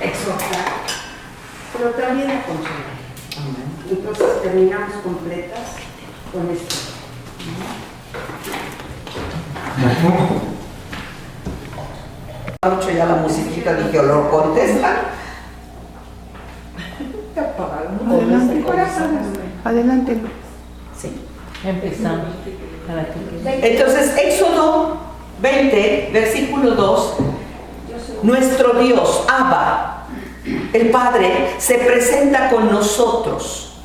exhortar, pero también a consolar. Entonces terminamos completas con esto. Mucho ya la musiquita, dije, ¿o lo contestan? Adelante. Sí. Empezamos. Entonces, Éxodo 20, versículo 2, nuestro Dios, Abba, el Padre, se presenta con nosotros,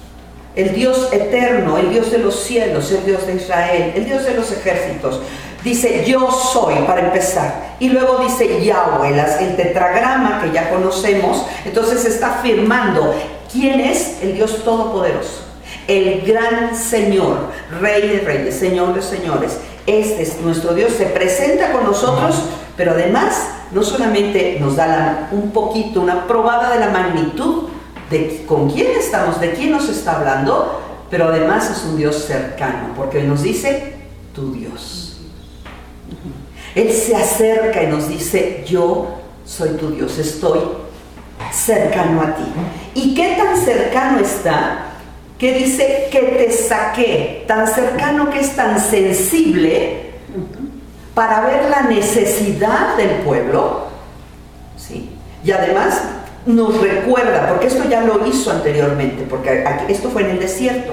el Dios eterno, el Dios de los cielos, el Dios de Israel, el Dios de los ejércitos. Dice, yo soy, para empezar. Y luego dice Yahweh, el tetragrama que ya conocemos. Entonces está afirmando quién es el Dios Todopoderoso, el gran Señor, Rey de reyes, Señor de señores. Este es nuestro Dios, se presenta con nosotros, pero además no solamente nos da un poquito, una probada de la magnitud de con quién estamos, de quién nos está hablando, pero además es un Dios cercano, porque nos dice, tu Dios. Él se acerca y nos dice, yo soy tu Dios, estoy cercano a ti. ¿Y qué tan cercano está? Que dice que te saqué, tan cercano que es tan sensible para ver la necesidad del pueblo, ¿sí? Y además nos recuerda, porque esto ya lo hizo anteriormente, porque esto fue en el desierto.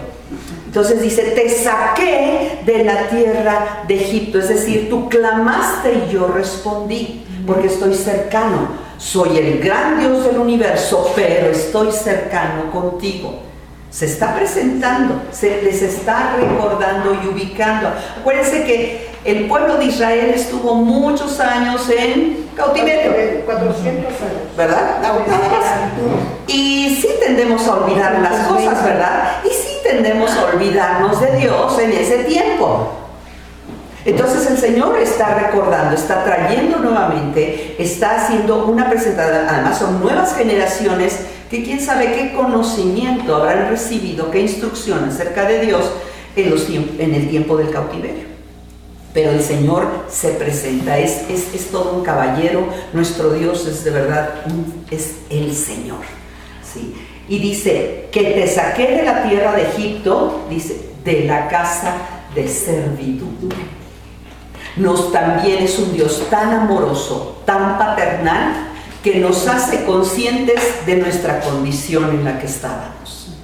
Entonces dice, te saqué de la tierra de Egipto, es decir, tú clamaste y yo respondí, porque estoy cercano. Soy el gran Dios del universo, pero estoy cercano contigo. Se está presentando, se les está recordando y ubicando. Acuérdense que el pueblo de Israel estuvo muchos años en cautiverio. 400 años. ¿Verdad? Nada más. Y sí tendemos a olvidar las cosas, ¿verdad? Y sí tendemos a olvidarnos de Dios en ese tiempo. Entonces el Señor está recordando, está trayendo nuevamente, está haciendo una presentación. Además son nuevas generaciones que quién sabe qué conocimiento habrán recibido, qué instrucción acerca de Dios en el tiempo del cautiverio. Pero el Señor se presenta, es todo un caballero. Nuestro Dios es de verdad, es el Señor, ¿sí? Y dice, que te saqué de la tierra de Egipto, dice, de la casa de servidumbre. También es un Dios tan amoroso, tan paternal, que nos hace conscientes de nuestra condición en la que estábamos.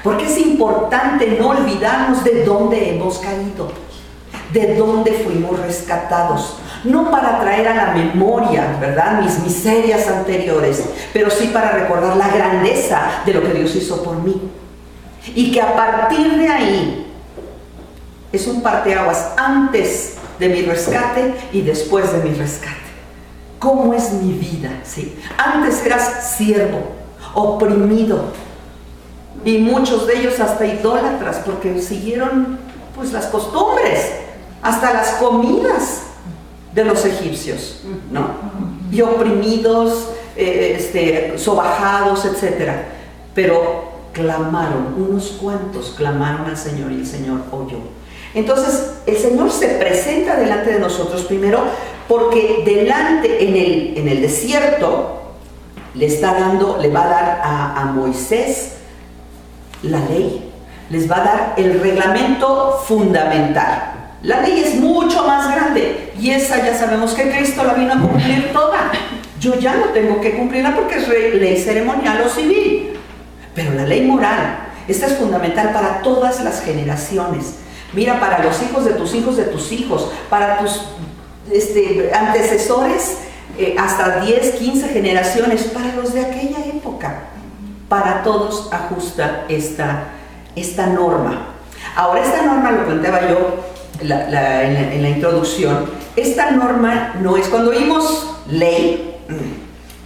Porque es importante no olvidarnos de dónde hemos caído, de dónde fuimos rescatados, no para traer a la memoria, ¿verdad?, mis miserias anteriores, pero sí para recordar la grandeza de lo que Dios hizo por mí. Y que a partir de ahí es un parteaguas antes de mi rescate y después de mi rescate. ¿Cómo es mi vida? ¿Sí? Antes eras siervo, oprimido, y muchos de ellos hasta idólatras, porque siguieron pues las costumbres, hasta las comidas de los egipcios, ¿no? Y oprimidos, sobajados, etc. Pero clamaron, unos cuantos clamaron al Señor y el Señor oyó. Entonces el Señor se presenta delante de nosotros primero porque en el desierto le va a dar a Moisés la ley, les va a dar el reglamento fundamental. La ley es mucho más grande y esa ya sabemos que Cristo la vino a cumplir toda. Yo ya no tengo que cumplirla porque es ley ceremonial o civil, pero la ley moral, esta es fundamental para todas las generaciones. Mira, para los hijos de tus hijos de tus hijos, para tus antecesores, hasta 10, 15 generaciones, para los de aquella época. Para todos ajusta esta norma. Ahora, esta norma, lo planteaba yo en la introducción, esta norma no es, cuando oímos ley,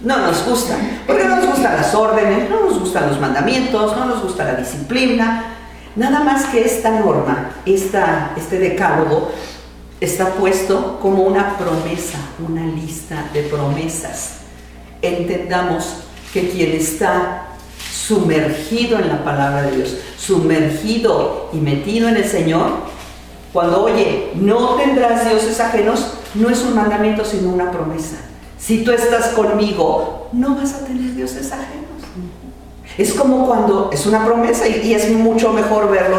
no nos gusta, porque no nos gustan las órdenes, no nos gustan los mandamientos, no nos gusta la disciplina. Nada más que esta norma, este decálogo, está puesto como una promesa, una lista de promesas. Entendamos que quien está sumergido en la palabra de Dios, sumergido y metido en el Señor, cuando oye, no tendrás dioses ajenos, no es un mandamiento sino una promesa. Si tú estás conmigo, no vas a tener dioses ajenos. Es como cuando es una promesa y es mucho mejor verlo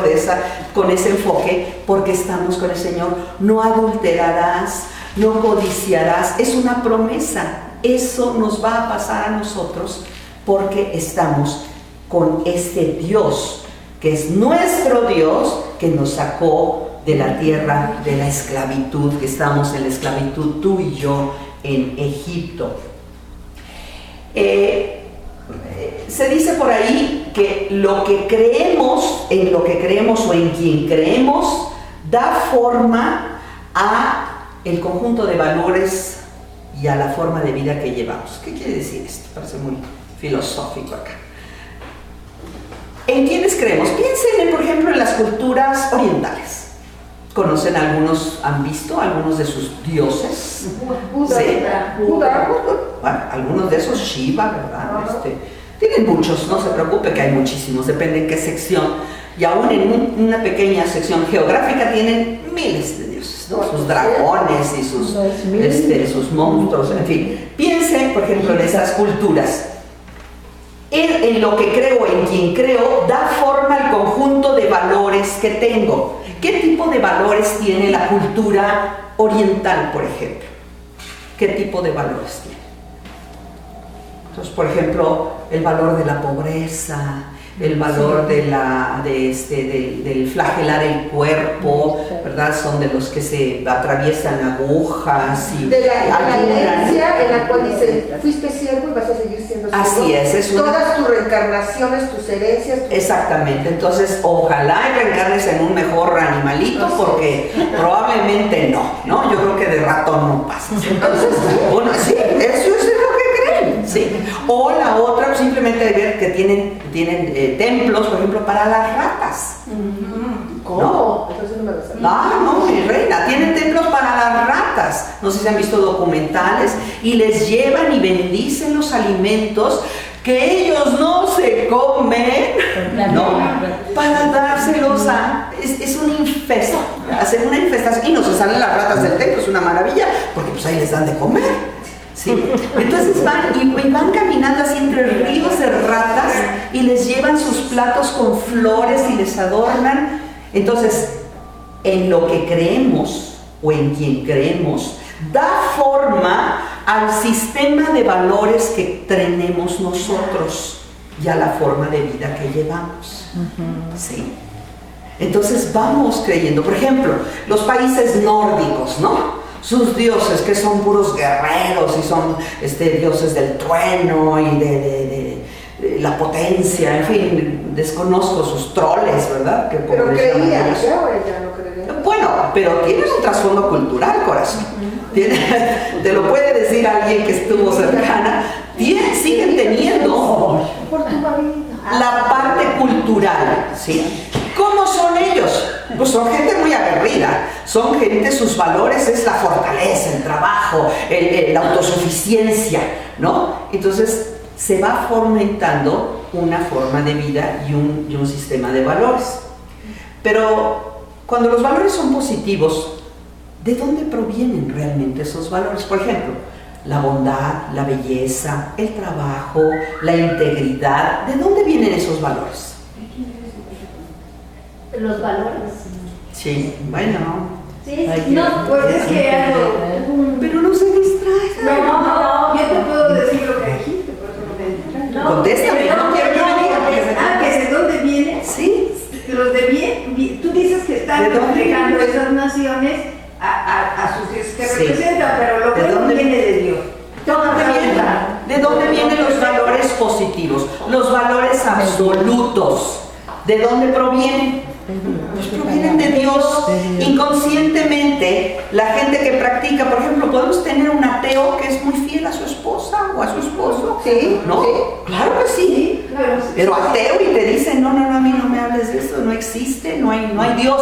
con ese enfoque, porque estamos con el Señor. No adulterarás, no codiciarás, es una promesa. Eso nos va a pasar a nosotros porque estamos con este Dios, que es nuestro Dios, que nos sacó de la tierra de la esclavitud, que estamos en la esclavitud tú y yo en Egipto. Se dice por ahí que lo que creemos, en lo que creemos o en quien creemos, da forma a el conjunto de valores y a la forma de vida que llevamos. ¿Qué quiere decir esto? Parece muy filosófico acá. ¿En quiénes creemos? Piensen, por ejemplo, en las culturas orientales. ¿Conocen algunos, han visto algunos de sus dioses? Buda. Sí. Buda. Bueno, algunos de esos, Shiva, ¿verdad? Tienen muchos, no se preocupe que hay muchísimos, depende en qué sección. Y aún en una pequeña sección geográfica tienen miles de dioses, ¿no? Sus dragones y sus monstruos, en fin. Piensen, por ejemplo, en estas culturas. En lo que creo, en quien creo, da forma al conjunto de valores que tengo. ¿Qué tipo de valores tiene la cultura oriental, por ejemplo? ¿Qué tipo de valores tiene? Entonces, por ejemplo, el valor de la pobreza, el valor del flagelar el cuerpo, ¿verdad? Son de los que se atraviesan agujas y de la herencia en la cual dice, fuiste siervo y vas a seguir siendo siervo. Así es todas tus reencarnaciones, tus herencias. Exactamente, entonces ojalá reencarnes en un mejor animalito, porque probablemente no, yo creo que de ratón no pasa. Entonces, bueno, sí, eso es lo que creen, sí. O la otra, simplemente ver que tienen templos, por ejemplo, para las ratas. ¿Cómo? ¿No? Entonces no me lo sabía. No, mi reina, tienen templos para las ratas. No sé si han visto documentales y les llevan y bendicen los alimentos que ellos no se comen, ¿no? Para dárselos es un infesto, hacen una infestación y no se salen las ratas del templo, es una maravilla, porque pues ahí les dan de comer. Sí. Entonces van caminando así entre ríos de ratas y les llevan sus platos con flores y les adornan. Entonces, en lo que creemos o en quien creemos, da forma al sistema de valores que tenemos nosotros y a la forma de vida que llevamos. ¿Sí? Entonces vamos creyendo. Por ejemplo, los países nórdicos, ¿no? Sus dioses, que son puros guerreros y son dioses del trueno y de la potencia, en fin, desconozco sus troles, ¿verdad? Pero creía, ya ahora ya no creía. Bueno, pero tienen un trasfondo cultural, corazón. Te lo puede decir alguien que estuvo cercana. Siguen teniendo la parte cultural, ¿sí? ¿Cómo son ellos? Pues son gente muy aguerrida, son gente, sus valores es la fortaleza, el trabajo, la autosuficiencia, ¿no? Entonces se va fomentando una forma de vida y un sistema de valores. Pero cuando los valores son positivos, ¿de dónde provienen realmente esos valores? Por ejemplo, la bondad, la belleza, el trabajo, la integridad, ¿de dónde vienen esos valores? Los valores. Sí, bueno. Sí, Ay, no, pues es que algo. Pero no se distraigan. No, yo te puedo decir lo que dijiste, por eso no te distraes. No, Contéstame, no quiero que me digan. Que de dónde viene. Sí. Los de bien, tú dices que están ¿De dónde reflejando viene? esas naciones a sus dioses que Sí. representan, pero lo ¿De que dónde viene de Dios. ¿De dónde vienen los valores positivos? Los valores absolutos. ¿De dónde provienen? Pues provienen de Dios. Inconscientemente, la gente que practica, por ejemplo, podemos tener un ateo que es muy fiel a su esposa o a su esposo. Sí, ¿No? sí. Claro que sí. Claro, sí. Pero ateo y te dice, no, a mí no me hables de eso, no existe, no hay Dios.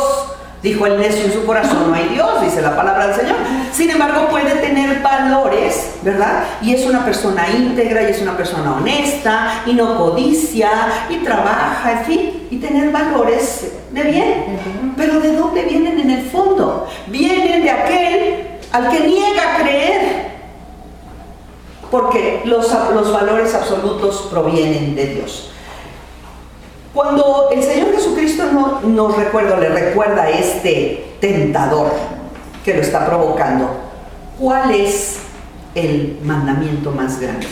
Dijo el necio en su corazón, no hay Dios, dice la palabra del Señor. Sin embargo, puede tener valores, ¿verdad? Y es una persona íntegra, y es una persona honesta, y no codicia, y trabaja, en fin, y tener valores de bien. Pero ¿de dónde vienen en el fondo? Vienen de aquel al que niega creer. porque los valores absolutos provienen de Dios. Cuando el Señor Jesucristo le recuerda a este tentador que lo está provocando, ¿cuál es el mandamiento más grande?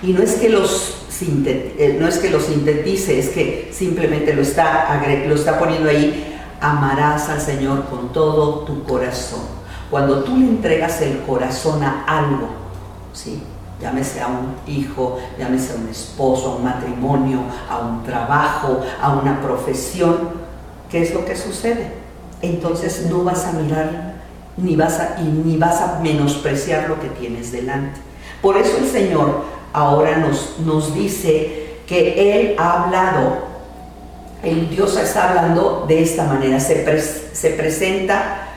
Y no es que los sintetice, es que simplemente lo está poniendo ahí: amarás al Señor con todo tu corazón. Cuando tú le entregas el corazón a algo, ¿sí?, llámese a un hijo, llámese a un esposo, a un matrimonio, a un trabajo, a una profesión, ¿qué es lo que sucede? Entonces no vas a mirar ni vas a menospreciar lo que tienes delante. Por eso el Señor ahora nos dice que Él ha hablado, el Dios está hablando de esta manera, se presenta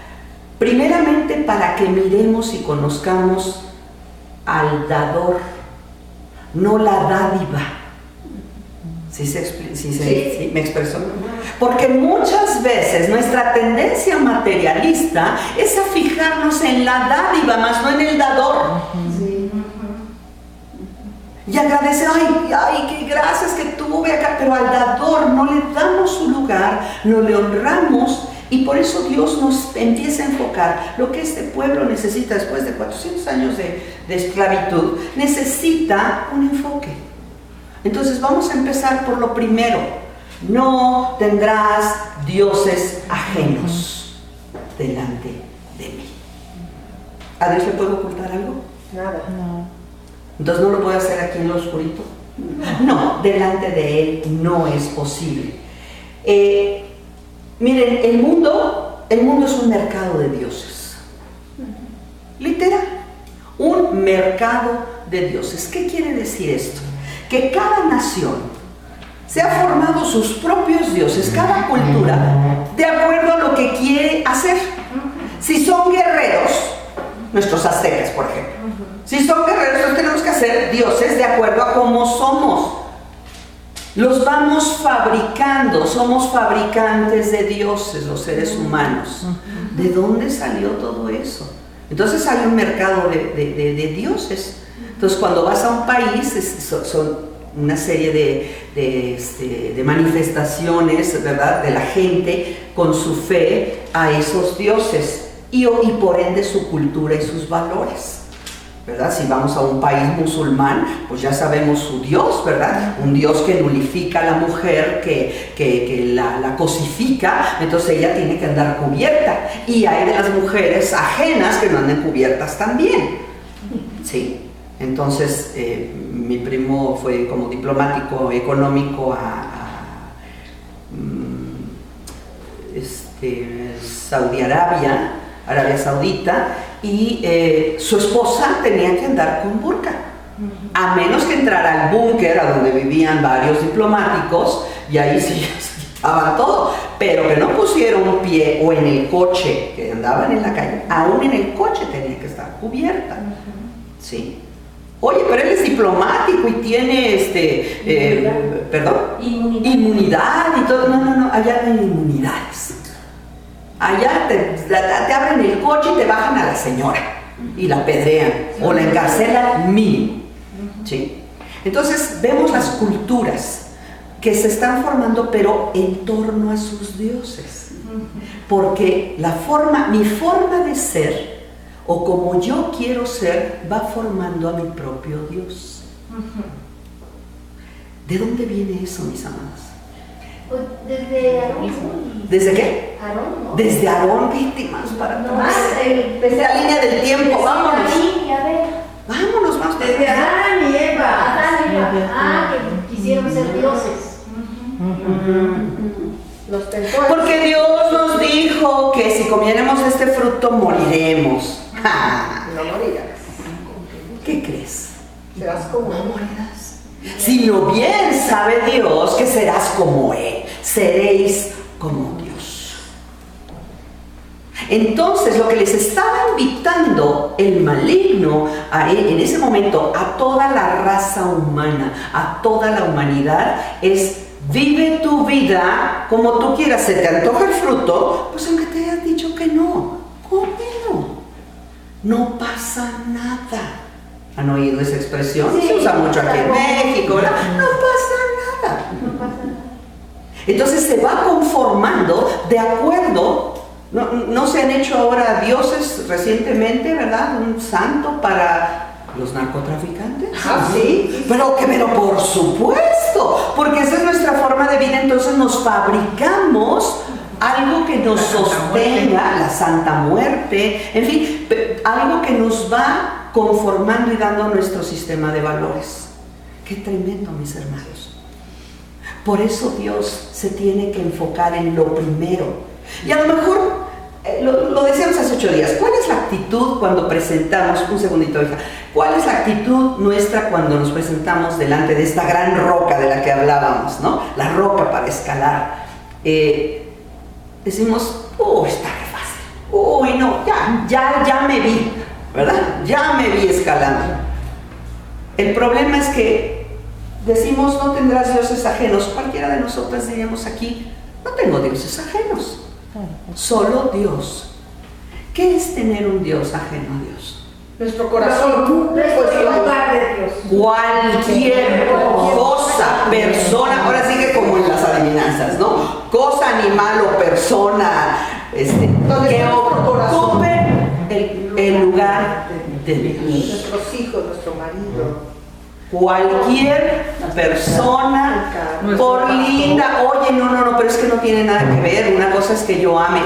primeramente para que miremos y conozcamos al dador, no la dádiva. ¿Sí me expreso? Porque muchas veces nuestra tendencia materialista es a fijarnos en la dádiva, más no en el dador. Sí. Y agradecer, ay, qué gracias que tuve acá, pero al dador no le damos su lugar, no le honramos. Y por eso Dios nos empieza a enfocar lo que este pueblo necesita después de 400 años de esclavitud. Necesita un enfoque. Entonces vamos a empezar por lo primero: no tendrás dioses ajenos delante de mí. ¿A Dios le puedo ocultar algo? Nada. No. Entonces no lo puedo hacer aquí en lo oscurito. No, delante de Él no es posible. Miren, el mundo es un mercado de dioses. Literal, un mercado de dioses. ¿Qué quiere decir esto? Que cada nación se ha formado sus propios dioses, cada cultura, de acuerdo a lo que quiere hacer. Si son guerreros, nuestros aztecas, por ejemplo, si son guerreros, entonces tenemos que hacer dioses de acuerdo a cómo somos. Los vamos fabricando, somos fabricantes de dioses, los seres humanos. ¿De dónde salió todo eso? Entonces hay un mercado de dioses. Entonces cuando vas a un país, son una serie de manifestaciones, ¿verdad?, de la gente con su fe a esos dioses y por ende su cultura y sus valores, ¿verdad? Si vamos a un país musulmán, pues ya sabemos su Dios, ¿verdad? Un Dios que nulifica a la mujer, que la cosifica, entonces ella tiene que andar cubierta. Y hay de las mujeres ajenas que no andan cubiertas también, ¿sí? Entonces, mi primo fue como diplomático económico a Arabia Saudita, y su esposa tenía que andar con burka, a menos que entrara al búnker a donde vivían varios diplomáticos, y ahí sí se quitaban todo, pero que no pusieron un pie, o en el coche, que andaban en la calle, aún en el coche tenía que estar cubierta, ¿sí? Oye, pero él es diplomático y tiene, inmunidad y todo. No, allá no hay inmunidades. Allá te abren el coche y te bajan a la señora y la apedrean o la encarcelan mínimo, ¿sí? Entonces vemos las culturas que se están formando, pero en torno a sus dioses, porque mi forma de ser, o como yo quiero ser, va formando a mi propio Dios. ¿De dónde viene eso, mis amadas? Pues desde Aarón. ¿Desde qué? Aarón, ¿no? Desde Aarón, víctimas para No todos. más, Desde la línea del tiempo, vámonos. Sí, a ver. Vámonos. Desde Adán y Eva. Adán y Eva. Que quisieron ser dioses. Los tentó. Porque Dios nos dijo que si comiéramos este fruto moriremos. No morirás. ¿Qué crees? Serás como No morirás. Sino bien sabe Dios que serás como Él. Seréis como Dios. Entonces lo que les estaba invitando el maligno en ese momento a toda la raza humana, a toda la humanidad, es: vive tu vida como tú quieras. Se te antoja el fruto, pues aunque te hayan dicho que no, cómelo. No pasa nada. ¿Han oído esa expresión? Sí, Se usa mucho aquí en claro. México, ¿verdad? No pasa nada. No pasa nada. Entonces se va conformando de acuerdo. No se han hecho ahora dioses recientemente, ¿verdad? Un santo para los narcotraficantes. Ah, sí. Pero por supuesto, porque esa es nuestra forma de vida. Entonces nos fabricamos algo que nos sostenga, la Santa Muerte, en fin, algo que nos va conformando y dando nuestro sistema de valores. Qué tremendo, mis hermanos. Por eso Dios se tiene que enfocar en lo primero. Y a lo mejor, lo decíamos hace 8 días, ¿cuál es la actitud cuando presentamos, un segundito hija, cuál es la actitud nuestra cuando nos presentamos delante de esta gran roca de la que hablábamos, ¿no? La roca para escalar. Decimos, está re fácil, no, ya me vi, ¿verdad? Ya me vi escalando. El problema es que decimos, no tendrás dioses ajenos. Cualquiera de nosotras diríamos aquí, no tengo dioses ajenos, solo Dios. ¿Qué es tener un Dios ajeno a Dios? Nuestro corazón. Nuestro lugar de Dios. Cualquier cosa, persona, ahora sigue como en las adivinanzas, ¿no? Cosa, animal o persona, que ocupe el lugar de Dios. Nuestros hijos, nuestro marido. Cualquier persona, por linda, oye, no, pero es que no tiene nada que ver. Una cosa es que yo ame,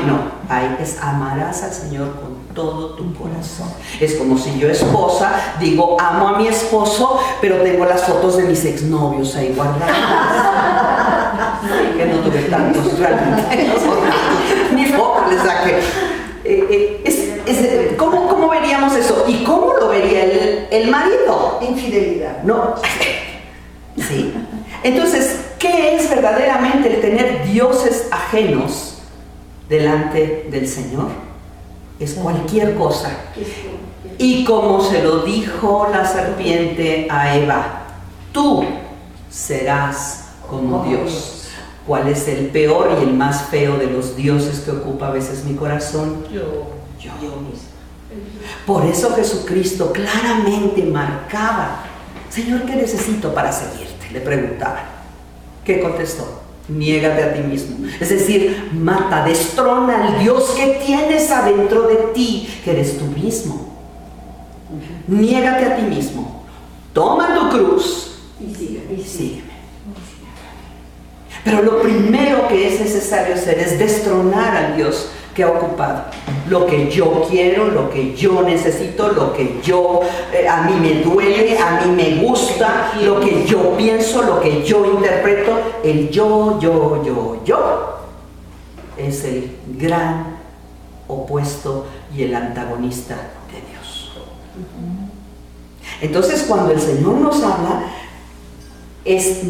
amarás al Señor con todo tu corazón. Es como si yo, esposa, digo, amo a mi esposo, pero tengo las fotos de mis exnovios ahí guardadas. Que no tuve tantos, realmente, no son tantos, ni fotos les saqué. ¿Cómo veríamos eso? ¿Y cómo lo vería el marido? Infidelidad. No. Sí. Entonces, ¿qué es verdaderamente el tener dioses ajenos delante del Señor? Es cualquier cosa. Y como se lo dijo la serpiente a Eva, tú serás como Dios. ¿Cuál es el peor y el más feo de los dioses que ocupa a veces mi corazón? Yo mismo. Por eso Jesucristo claramente marcaba, Señor, ¿qué necesito para seguirte? Le preguntaba. ¿Qué contestó? Niégate a ti mismo. Es decir, mata, destrona al Dios que tienes adentro de ti, que eres tú mismo. Niégate a ti mismo. Toma tu cruz y sígueme. Pero lo primero que es necesario hacer es destronar al Dios que ha ocupado. Lo que yo quiero, lo que yo necesito, lo que a mí me duele, a mí me gusta, lo que yo pienso, lo que yo interpreto. El yo es el gran opuesto y el antagonista de Dios. Entonces, cuando el Señor nos habla,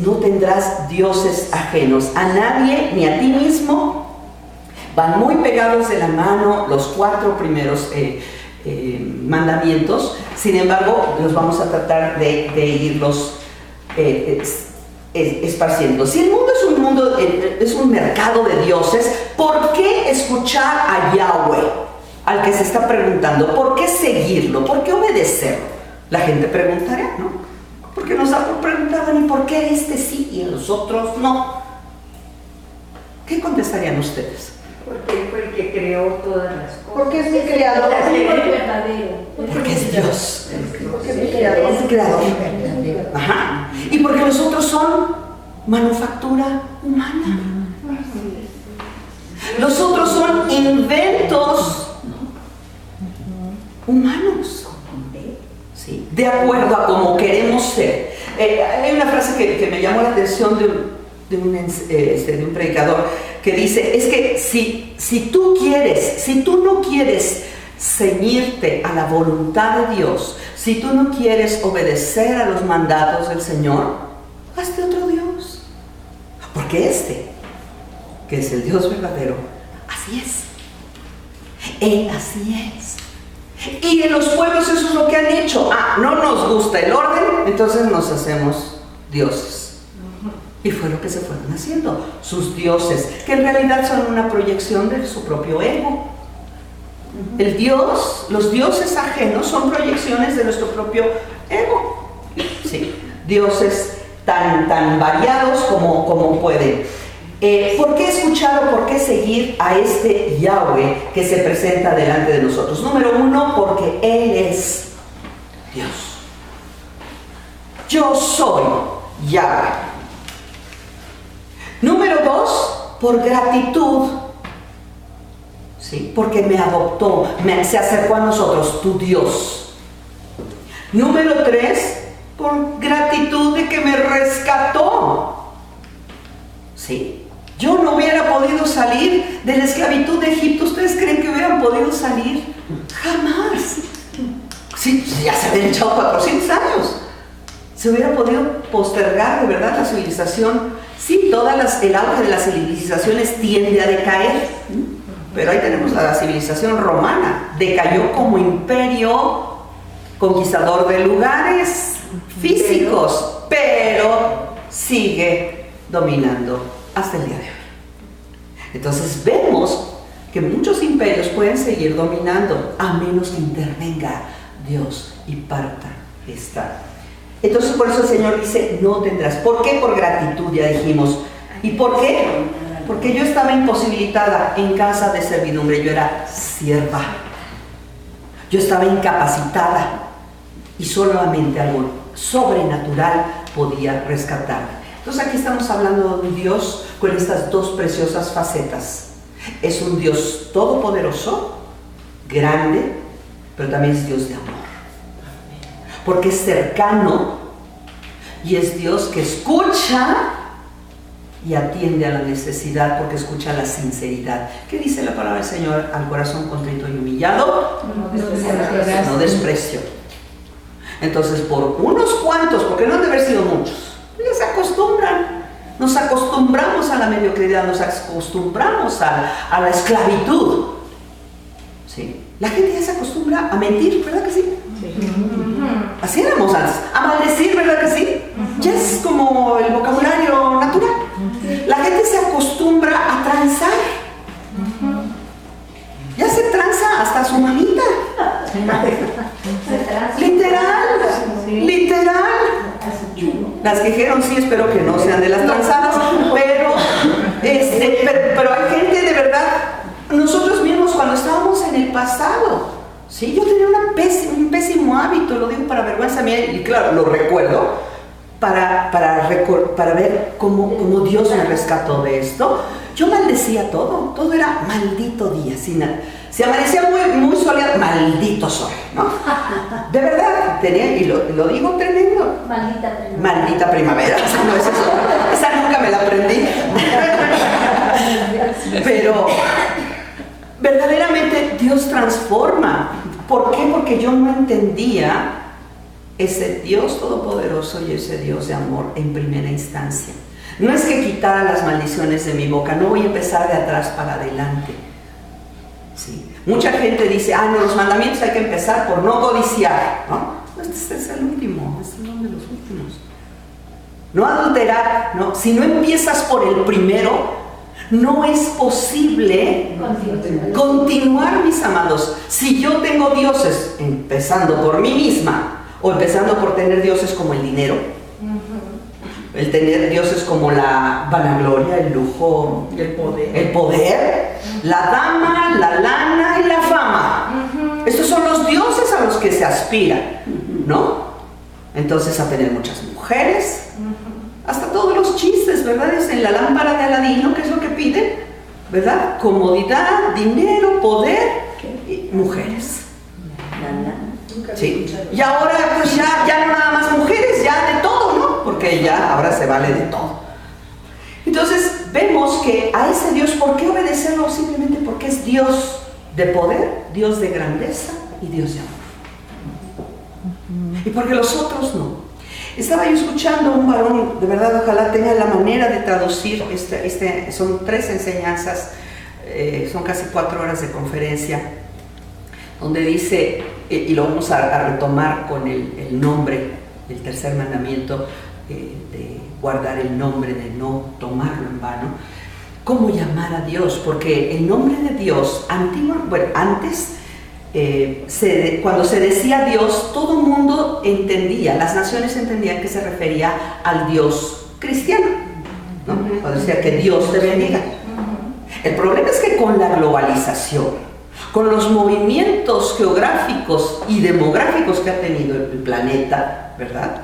no tendrás dioses ajenos a nadie ni a ti mismo. Van muy pegados de la mano los 4 primeros mandamientos. Sin embargo, los vamos a tratar de irlos esparciendo. Si el mundo es un mercado de dioses, ¿por qué escuchar a Yahweh? Al que se está preguntando, ¿por qué seguirlo? ¿Por qué obedecerlo? La gente preguntará, ¿no? Porque nos preguntaban, ¿y por qué este sí y los otros no? ¿Qué contestarían ustedes? Porque fue el que creó todas las cosas. Porque es mi creador. Es verdadero. Porque es Dios. Porque es mi creador. Es el creador. Ajá. Y porque los otros son manufactura humana. Los otros son inventos humanos. ¿Sí? De acuerdo a cómo queremos ser. Hay una frase que me llamó la atención de un predicador que dice, es que si tú no quieres ceñirte a la voluntad de Dios, si tú no quieres obedecer a los mandatos del Señor, hazte otro Dios. Porque que es el Dios verdadero, así es. Él así es. Y en los pueblos eso es lo que han hecho. No nos gusta el orden, entonces nos hacemos dioses. Y fue lo que se fueron haciendo, sus dioses, que en realidad son una proyección de su propio ego. Los dioses ajenos son proyecciones de nuestro propio ego. Sí, dioses tan variados como pueden. ¿Por qué escuchar o por qué seguir a este Yahweh que se presenta delante de nosotros? Número uno, porque Él es Dios. Yo soy Yahweh. Número dos, por gratitud. Sí, porque me adoptó, se acercó a nosotros, tu Dios. Número tres, por gratitud de que me rescató. Sí. Yo no hubiera podido salir de la esclavitud de Egipto. ¿Ustedes creen que hubieran podido salir? Jamás. Sí, ya se habían echado 400 años. Se hubiera podido postergar, de verdad, la civilización. Sí, el auge de las civilizaciones tiende a decaer. Pero ahí tenemos a la civilización romana. Decayó como imperio conquistador de lugares físicos, pero sigue dominando hasta el día de hoy. Entonces vemos que muchos imperios pueden seguir dominando a menos que intervenga Dios y parta esta. Entonces por eso el Señor dice, no tendrás. ¿Por qué? Por gratitud, ya dijimos. ¿Y por qué? Porque yo estaba imposibilitada en casa de servidumbre, yo era sierva. Yo estaba incapacitada y solamente algo sobrenatural podía rescatarme. Entonces aquí estamos hablando de un Dios con estas dos preciosas facetas. Es un Dios todopoderoso, grande, pero también es Dios de amor. Porque es cercano y es Dios que escucha y atiende a la necesidad, porque escucha la sinceridad. ¿Qué dice la palabra del Señor? Al corazón contrito y humillado, no desprecio. Entonces por unos cuantos, porque no han de haber sido muchos, ya se acostumbran, nos acostumbramos a la mediocridad, nos acostumbramos a la esclavitud. ¿Sí? La gente ya se acostumbra a mentir, ¿verdad que sí? Así éramos antes, a maldecir, ¿verdad que sí? Ya es como el vocabulario natural. La gente se acostumbra a transar. Ya se tranza hasta su mamita. Literal. Las que dijeron sí, espero que no sean de las tranzadas, pero hay gente de verdad. Nosotros mismos cuando estábamos en el pasado, sí, yo tenía un pésimo hábito, lo digo para vergüenza mía, y claro, lo recuerdo, para ver cómo Dios me rescató de esto. Yo maldecía todo era maldito día, si amanecía muy soleado, maldito sol, ¿no? De verdad, y lo digo tremendo. Maldita primavera. No, esa nunca me la aprendí. Pero verdaderamente Dios transforma. ¿Por qué? Porque yo no entendía ese Dios todopoderoso y ese Dios de amor en primera instancia. No es que quitara las maldiciones de mi boca, no voy a empezar de atrás para adelante. Sí. Mucha gente dice, no, los mandamientos hay que empezar por no codiciar, ¿no? Este es el último, es uno de los últimos. No adulterar, ¿no? Si no empiezas por el primero, no es posible continuar, mis amados. Si yo tengo dioses, empezando por mí misma, o empezando por tener dioses como el dinero, el tener dioses como la vanagloria, el lujo, el poder, la dama, la lana y la fama. Estos son los dioses a los que se aspira, ¿no? Entonces a tener muchas mujeres, hasta todos los chistes, ¿verdad? Es en la lámpara de Aladino, ¿qué es lo que piden? ¿Verdad? Comodidad, dinero, poder y mujeres. Sí. Y ahora pues ya no nada más mujeres, ya de todo, ¿no? Porque ya ahora se vale de todo. Entonces vemos que a ese Dios, ¿por qué obedecerlo? Simplemente porque es Dios de poder, Dios de grandeza y Dios de amor. Y porque los otros no. Estaba yo escuchando a un varón, de verdad, ojalá tenga la manera de traducir, son 3 enseñanzas, son casi 4 horas de conferencia, donde dice, y lo vamos a retomar con el nombre, el tercer mandamiento, de guardar el nombre, de no tomarlo en vano. ¿Cómo llamar a Dios? Porque el nombre de Dios, antes, cuando se decía Dios, todo el mundo entendía, las naciones entendían que se refería al Dios cristiano, ¿no? Cuando decía que Dios te bendiga. El problema es que con la globalización, con los movimientos geográficos y demográficos que ha tenido el planeta, ¿verdad?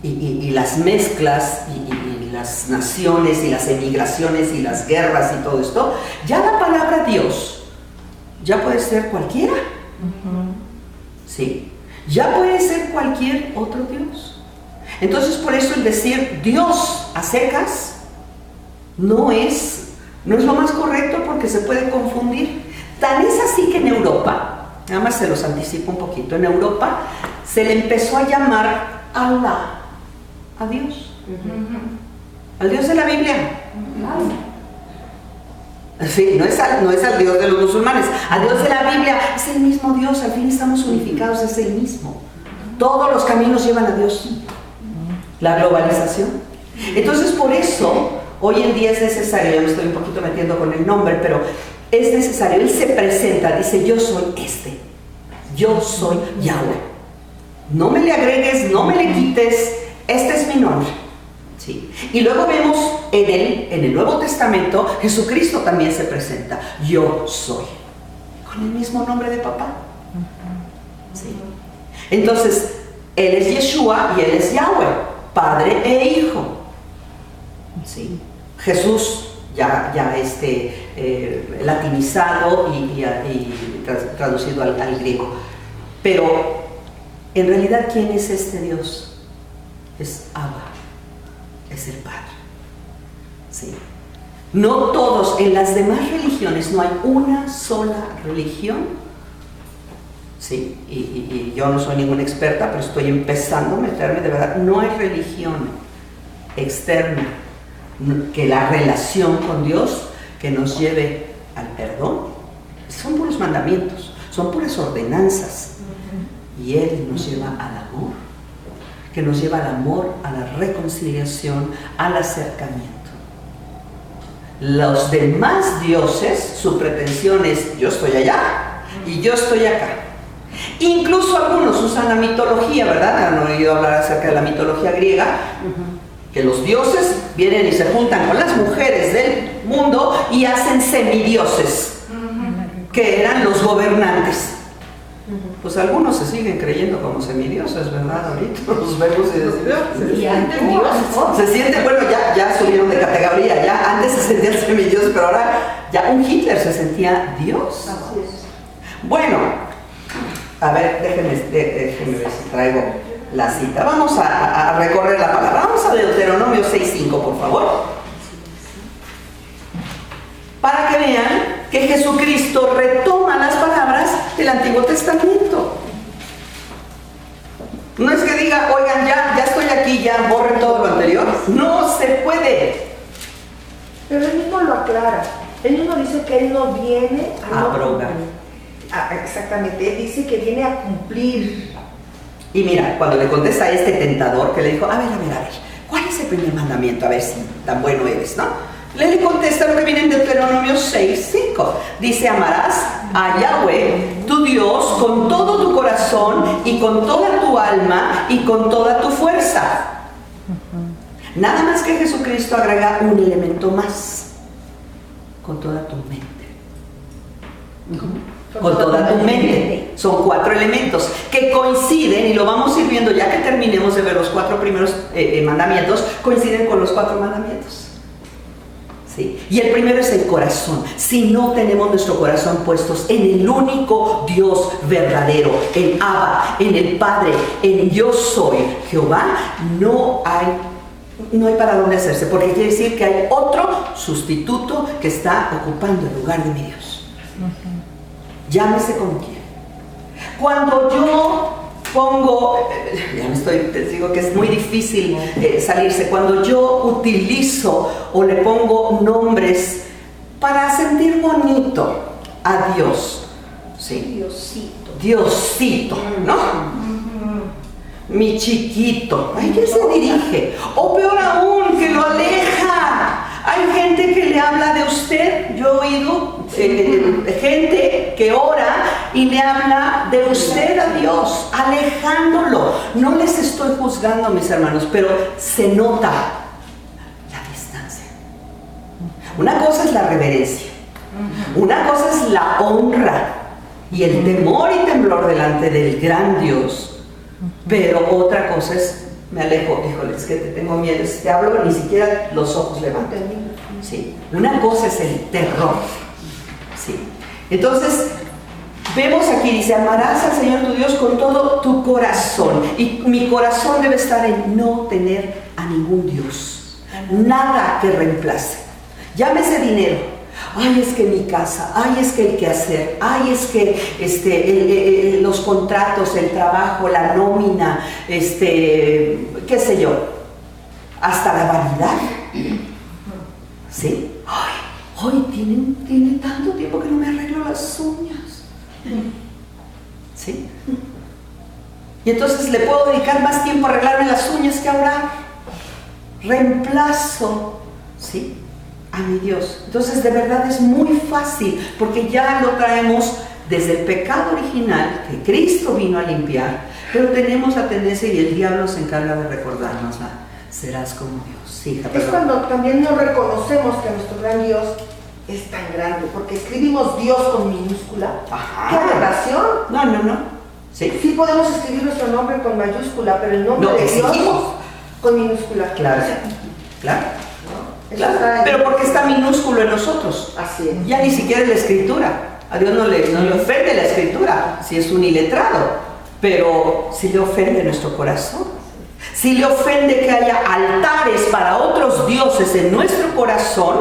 Y las mezclas y las naciones y las emigraciones y las guerras y todo esto, ya la palabra Dios ya puede ser cualquiera. Sí, ya puede ser cualquier otro Dios. Entonces, por eso el decir Dios a secas no es lo más correcto, porque se puede confundir. Tan es así que en Europa, nada más se los anticipo un poquito, en Europa se le empezó a llamar Allah, a Dios, al Dios de la Biblia. Sí, no es al Dios de los musulmanes, al Dios de la Biblia. Es el mismo Dios, al fin estamos unificados, es el mismo. Todos los caminos llevan a Dios. La globalización. Entonces, por eso, hoy en día es necesario, yo me estoy un poquito metiendo con el nombre, pero es necesario, Él se presenta, dice, yo soy yo soy Yahweh. No me le agregues, no me le quites, este es mi nombre. Sí. Y luego vemos en el Nuevo Testamento, Jesucristo también se presenta, yo soy, con el mismo nombre de papá. Sí. Entonces, Él es Yeshua y Él es Yahweh, Padre e Hijo. Sí. Jesús ya latinizado y traducido al griego. Pero, en realidad, ¿quién es este Dios? Es Abba. Es el Padre. Sí. No todos, en las demás religiones no hay una sola religión. Sí, y yo no soy ninguna experta, pero estoy empezando a meterme, de verdad, no hay religión externa que la relación con Dios que nos lleve al perdón. Son puros mandamientos, son puras ordenanzas, y Él nos lleva al amor, que nos lleva al amor, a la reconciliación, al acercamiento. Los demás dioses, su pretensión es yo estoy allá y yo estoy acá. Incluso algunos usan la mitología, ¿verdad? Han oído hablar acerca de la mitología griega, que los dioses vienen y se juntan con las mujeres del mundo y hacen semidioses, que eran los gobernantes. Pues algunos se siguen creyendo como semidioses, ¿verdad? Ahorita los vemos y decimos, Y antes dioses. se siente, bueno, ya subieron de categoría, ya antes se sentían semidioses, pero ahora ya un Hitler se sentía Dios. Bueno, a ver, déjenme ver si traigo la cita. Vamos a recorrer la palabra. Vamos a Deuteronomio 6:5, por favor. Para que vean que Jesucristo retoma las palabras del Antiguo Testamento. No es que diga, oigan, ya estoy aquí, ya borren todo lo anterior. No se puede. Pero él mismo lo aclara. Él mismo dice que él no viene a abrogar. Exactamente, él dice que viene a cumplir. Y mira, cuando le contesta a este tentador que le dijo, a ver, ¿cuál es el primer mandamiento? A ver si tan bueno eres, ¿no? Le contesta lo que viene en Deuteronomio 6:5. Dice, amarás a Yahweh, tu Dios, con todo tu corazón y con toda tu alma y con toda tu fuerza. Nada más que Jesucristo agrega un elemento más. Con toda tu mente. Con toda tu mente. Son 4 elementos que coinciden, y lo vamos a ir viendo ya que terminemos de ver los 4 primeros mandamientos, coinciden con los 4 mandamientos. ¿Sí? Y el primero es el corazón. Si no tenemos nuestro corazón puestos en el único Dios verdadero, en Abba, en el Padre, en yo soy Jehová, no hay para dónde hacerse, porque quiere decir que hay otro sustituto que está ocupando el lugar de mi Dios. Llámese como quiera. Cuando yo pongo, les digo que es muy difícil salirse, cuando yo utilizo o le pongo nombres para sentir bonito a Dios, ¿sí? Diosito, ¿no? Mi chiquito, ¿a quién se dirige? O peor aún, que lo aleja. Hay gente que le habla de usted. Yo he oído gente que ora y le habla de usted a Dios, alejándolo. No les estoy juzgando, mis hermanos, pero se nota la distancia. Una cosa es la reverencia, una cosa es la honra y el temor y temblor delante del gran Dios, pero otra cosa es, me alejo, híjole, es que te tengo miedo, si te hablo ni siquiera los ojos levantan. ¿Sí? Una cosa es el terror. ¿Sí? Entonces, vemos aquí, dice, amarás al Señor tu Dios con todo tu corazón. Y mi corazón debe estar en no tener a ningún Dios. Nada que reemplace. Llámese dinero. Ay, es que mi casa, ay, es que el quehacer, ay, es que los contratos, el trabajo, la nómina, qué sé yo, hasta la vanidad. ¿Sí? Ay, hoy tiene tanto tiempo que no me arreglo las uñas. ¿Sí? Y entonces le puedo dedicar más tiempo a arreglarme las uñas que a orar. Reemplazo, ¿sí?, a mi Dios. Entonces de verdad es muy fácil, porque ya lo traemos desde el pecado original que Cristo vino a limpiar, pero tenemos la tendencia, y el diablo se encarga de recordárnosla: serás como Dios. Sí, es cuando también no reconocemos que nuestro gran Dios es tan grande, porque escribimos Dios con minúscula. Ajá. ¡Qué aberración! No. Sí. Sí podemos escribir nuestro nombre con mayúscula, pero el nombre No, de Dios exigimos. con minúscula. Claro. Eso Claro, está pero porque está minúsculo en nosotros. Así es. Ya ni siquiera en la escritura. A Dios no le ofende la escritura, si es un iletrado, pero si le ofende nuestro corazón. Si le ofende que haya altares para otros dioses en nuestro corazón,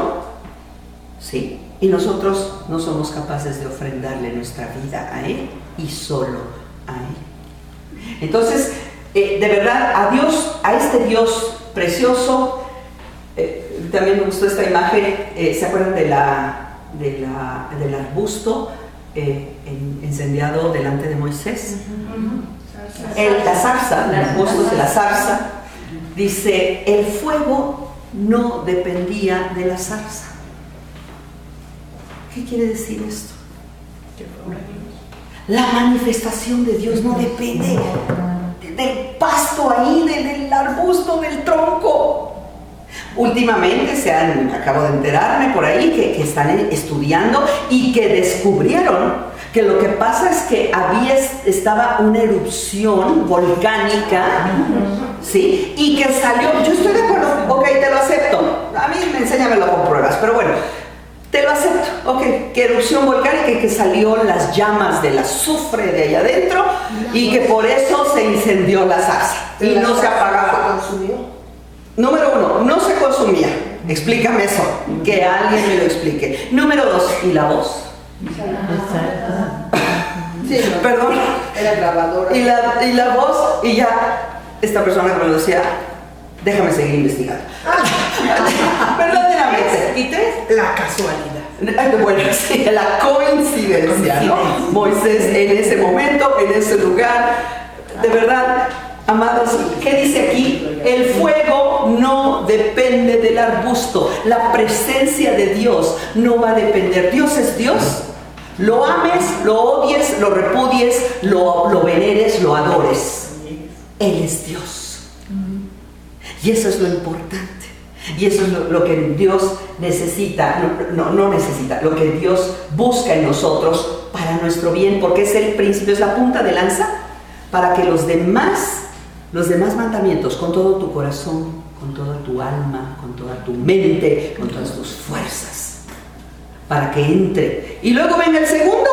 ¿sí? Y nosotros no somos capaces de ofrendarle nuestra vida a Él y solo a Él. Entonces, de verdad, a Dios, a este Dios precioso, también me gustó esta imagen. ¿Se acuerdan del arbusto incendiado delante de Moisés? La zarza, el arbusto de la zarza, dice, el fuego no dependía de la zarza. ¿Qué quiere decir esto? La manifestación de Dios no depende del pasto ahí, del arbusto, del tronco. Últimamente acabo de enterarme por ahí que están estudiando y que descubrieron que lo que pasa es que estaba una erupción volcánica, ¿sí? Y que salió, yo estoy de acuerdo, ok, te lo acepto, a mí enséñamelo con pruebas, pero bueno, te lo acepto, ok, que erupción volcánica y que salió las llamas del azufre de allá adentro y que por eso se incendió la zarza y no se apagaba. Número 1, no se consumía. Explícame eso, que alguien me lo explique. Número 2, ¿y la voz? Sí, no. Perdón. Era grabadora. Y la voz, y ya esta persona que me lo decía, déjame seguir investigando. Verdaderamente. ¿Y tres? La casualidad. Bueno, sí, la coincidencia, ¿no? Moisés en ese momento, en ese lugar, de verdad. Amados, ¿qué dice aquí? El fuego no depende del arbusto. La presencia de Dios no va a depender. Dios es Dios. Lo ames, lo odies, lo repudies, lo veneres, lo adores. Él es Dios. Y eso es lo importante. Y eso es lo que Dios necesita. No necesita. Lo que Dios busca en nosotros para nuestro bien. Porque es el principio, es la punta de lanza para que los demás mandamientos, con todo tu corazón, con toda tu alma, con toda tu mente, con todas tus fuerzas, para que entre. Y luego venga el segundo,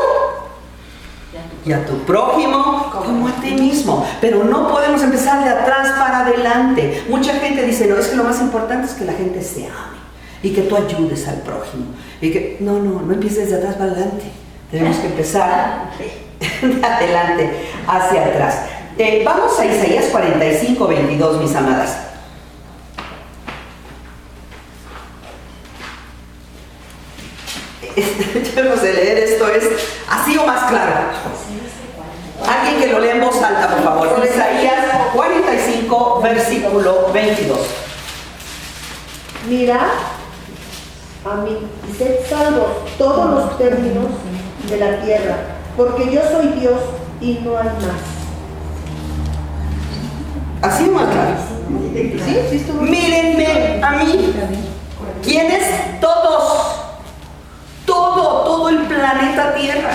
y a tu prójimo como a ti mismo. Pero no podemos empezar de atrás para adelante. Mucha gente dice, no, es que lo más importante es que la gente se ame y que tú ayudes al prójimo. Y que no empieces de atrás para adelante. Tenemos que empezar de adelante hacia atrás. Vamos a Isaías 45, 22, mis amadas. Yo no sé leer, esto es así o más claro. Alguien que lo lea en voz alta, por favor. Isaías 45, versículo 22. Mirad a mí y sed salvos todos los términos de la tierra, porque yo soy Dios y no hay más. Así más claro. ¿Sí? ¿Sí estuvo? Mírenme a mí. ¿Quiénes? Todos. Todo el planeta Tierra.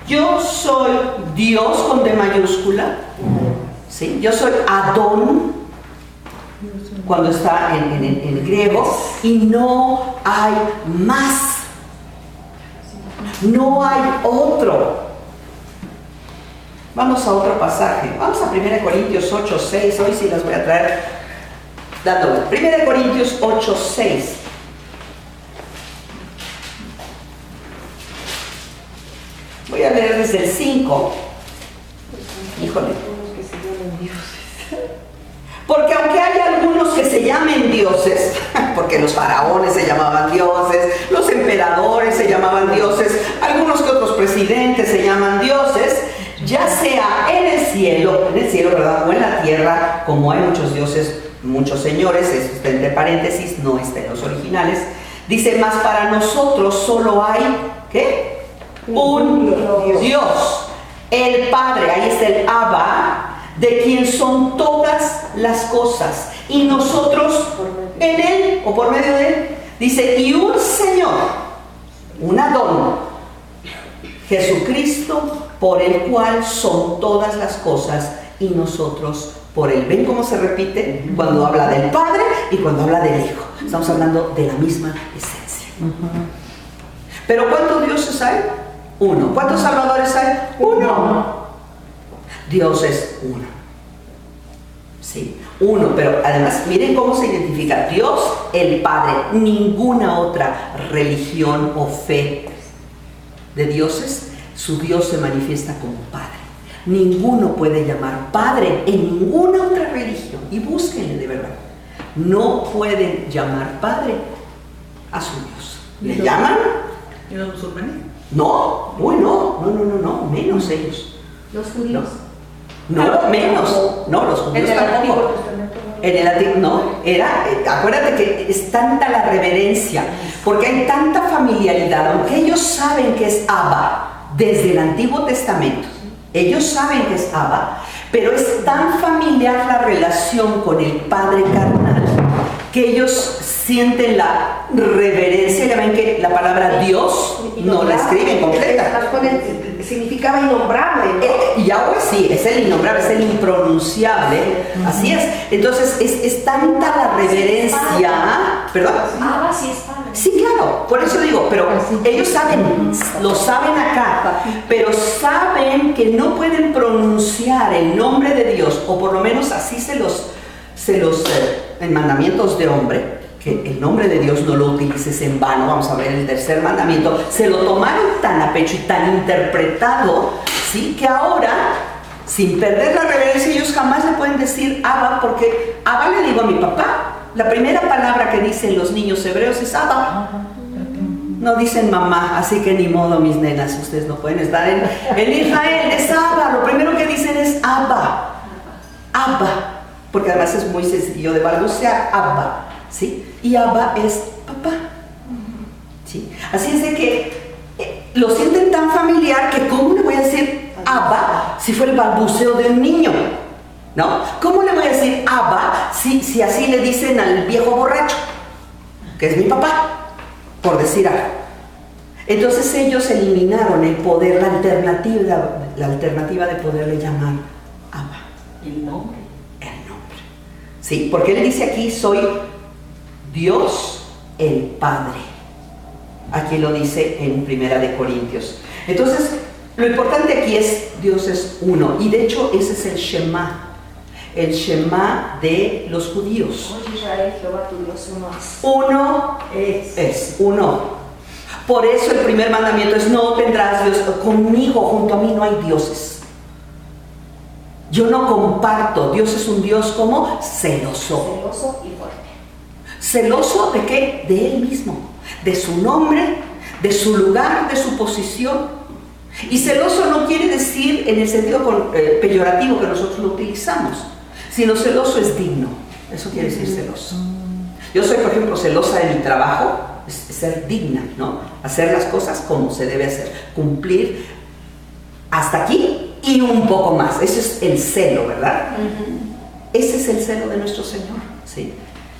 Yo soy Dios con D mayúscula. ¿Sí? Yo soy Adón, cuando está en griego, y no hay más. No hay otro. Vamos a otro pasaje. Vamos a 1 Corintios 8, 6. Hoy sí las voy a traer dándole. 1 Corintios 8, 6. Voy a leer desde el 5. Híjole. Porque aunque hay algunos que se llamen dioses, porque los faraones se llamaban dioses, los emperadores se llamaban dioses, algunos que otros presidentes se llaman dioses, ya sea en el cielo, ¿verdad? O en la tierra, como hay muchos dioses, muchos señores, esto está entre paréntesis, no está en los originales, dice, más para nosotros solo hay, ¿qué? Un Dios, el Padre, ahí está el Abba, de quien son todas las cosas, y nosotros en Él, o por medio de Él, dice, y un Señor, un Adón, Jesucristo, por el cual son todas las cosas, y nosotros por Él. ¿Ven cómo se repite cuando habla del Padre y cuando habla del Hijo? Estamos hablando de la misma esencia. Pero ¿cuántos dioses hay? Uno. ¿Cuántos salvadores hay? Uno. Dios es uno. Sí, uno, pero además miren cómo se identifica Dios, el Padre. Ninguna otra religión o fe de dioses, su Dios se manifiesta como Padre. Ninguno puede llamar Padre en ninguna otra religión, y búsquenle de verdad. No pueden llamar Padre a su Dios. ¿Le llaman? ¿Y los musulmanes? No, no, menos ellos. Los judíos. No, menos. No, los judíos tampoco. En el Antiguo, no, acuérdate que es tanta la reverencia, porque hay tanta familiaridad, aunque ellos saben que es Abba desde el Antiguo Testamento, ellos saben que es Abba, pero es tan familiar la relación con el Padre carnal, que ellos sienten la reverencia. Ya ven que la palabra Dios no la escriben completa. Significaba innombrable, ¿no? Yahweh sí, es el innombrable, es el impronunciable, así es. Entonces es tanta la reverencia, ¿perdón? Ah, sí es Padre. Sí, claro, por eso digo, pero ellos saben, lo saben acá, pero saben que no pueden pronunciar el nombre de Dios, o por lo menos así en mandamientos de hombre, que el nombre de Dios no lo utilices en vano. Vamos a ver el tercer mandamiento. Se lo tomaron tan a pecho y tan interpretado, ¿sí? Que ahora, sin perder la reverencia, ellos jamás le pueden decir Abba, porque Abba le digo a mi papá. La primera palabra que dicen los niños hebreos es Abba. No dicen mamá, así que ni modo, mis nenas, ustedes no pueden estar en Israel, es Abba. Lo primero que dicen es Abba. Abba, porque además es muy sencillo de balbucear, Abba. ¿Sí? Y Abba es papá. ¿Sí? Así es de que lo sienten tan familiar que ¿cómo le voy a decir Abba si fue el balbuceo de un niño? ¿No? ¿Cómo le voy a decir Abba si así le dicen al viejo borracho, que es mi papá, por decir algo? Entonces ellos eliminaron el poder, la alternativa de poderle llamar Abba. El nombre. Sí, porque él dice aquí, soy Dios el Padre. Aquí lo dice en 1 Corintios. Entonces, lo importante aquí es, Dios es uno. Y de hecho, ese es el Shema. El Shema de los judíos. Oye Israel, Jehová tu Dios uno es. Uno es uno. Por eso el primer mandamiento es, no tendrás Dios conmigo, junto a mí no hay dioses. Yo no comparto. Dios es un Dios como celoso. Celoso y fuerte. ¿Celoso de qué? De Él mismo, de su nombre, de su lugar, de su posición. Y celoso no quiere decir en el sentido peyorativo que nosotros lo utilizamos, sino celoso es digno. Eso quiere decir celoso. Yo soy, por ejemplo, celosa de mi trabajo, ser digna, ¿no? Hacer las cosas como se debe hacer, cumplir hasta aquí y un poco más. Ese es el celo, ¿verdad? Ese es el celo de nuestro Señor, ¿sí?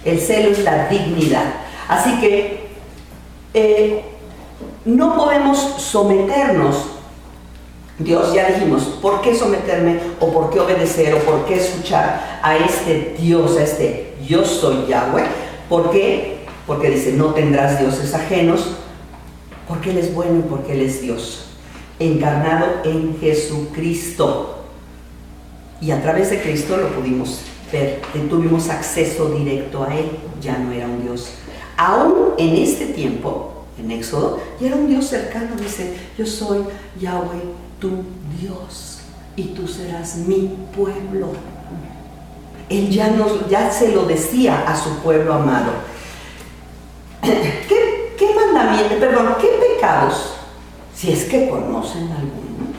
El celo es la dignidad. Así que no podemos someternos. Dios, ya dijimos, ¿por qué someterme o por qué obedecer o por qué escuchar a este Dios, a este yo soy Yahweh? ¿Por qué? Porque dice, no tendrás dioses ajenos, porque Él es bueno y porque Él es Dios, encarnado en Jesucristo. Y a través de Cristo lo pudimos ver, tuvimos acceso directo a Él, ya no era un Dios. Aún en este tiempo, en Éxodo, ya era un Dios cercano, dice, yo soy Yahweh, tu Dios, y tú serás mi pueblo. Él ya se lo decía a su pueblo amado. ¿Qué mandamiento, perdón, qué pecados, si es que conocen alguno,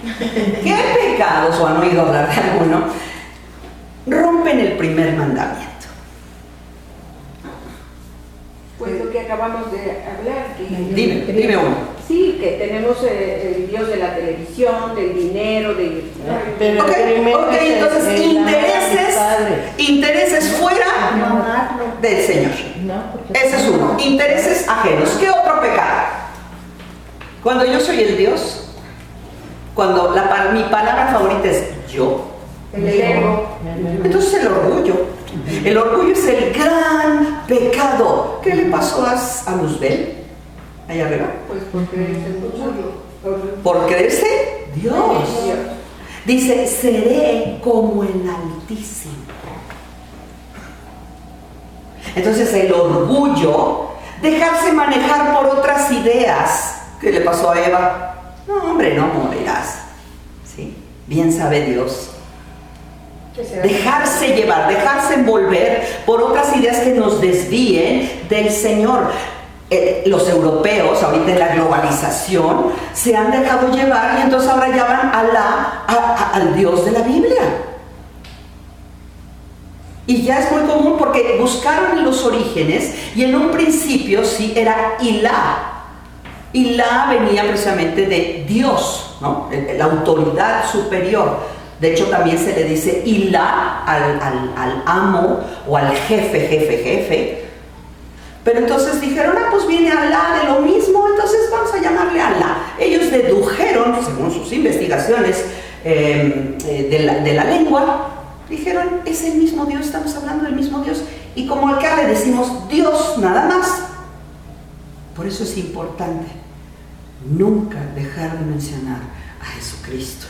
qué pecados o han oído hablar de alguno, rompen el primer mandamiento? Pues lo que acabamos de hablar, que Dime uno. sí, que tenemos el Dios de la televisión, del dinero, del... Pero Ok, entonces intereses fuera del Señor. Ese es uno. Intereses ajenos. ¿Qué otro pecado? Cuando yo soy el Dios, cuando mi palabra favorita es yo, El ego. entonces el orgullo. El orgullo es el gran pecado. ¿Qué le pasó a Luzbel? Allá arriba. Pues porque es el orgullo. Por creerse Dios. Dice, seré como el Altísimo. Entonces el orgullo, dejarse manejar por otras ideas. ¿Qué le pasó a Eva? No, hombre, no morirás. ¿Sí? Bien sabe Dios. Dejarse llevar, dejarse envolver por otras ideas que nos desvíen del Señor. Los europeos, ahorita en la globalización, se han dejado llevar y entonces ahora llaman al Dios de la Biblia. Y ya es muy común porque buscaron los orígenes y en un principio sí era Ilá. Ilá venía precisamente de Dios, ¿no? La autoridad superior. De hecho también se le dice Ilá al amo o al jefe. Pero entonces dijeron, pues viene Alá de lo mismo, entonces vamos a llamarle Alá. Ellos dedujeron, según sus investigaciones de la lengua, dijeron, es el mismo Dios, estamos hablando del mismo Dios. Y como acá le decimos Dios nada más. Por eso es importante nunca dejar de mencionar a Jesucristo.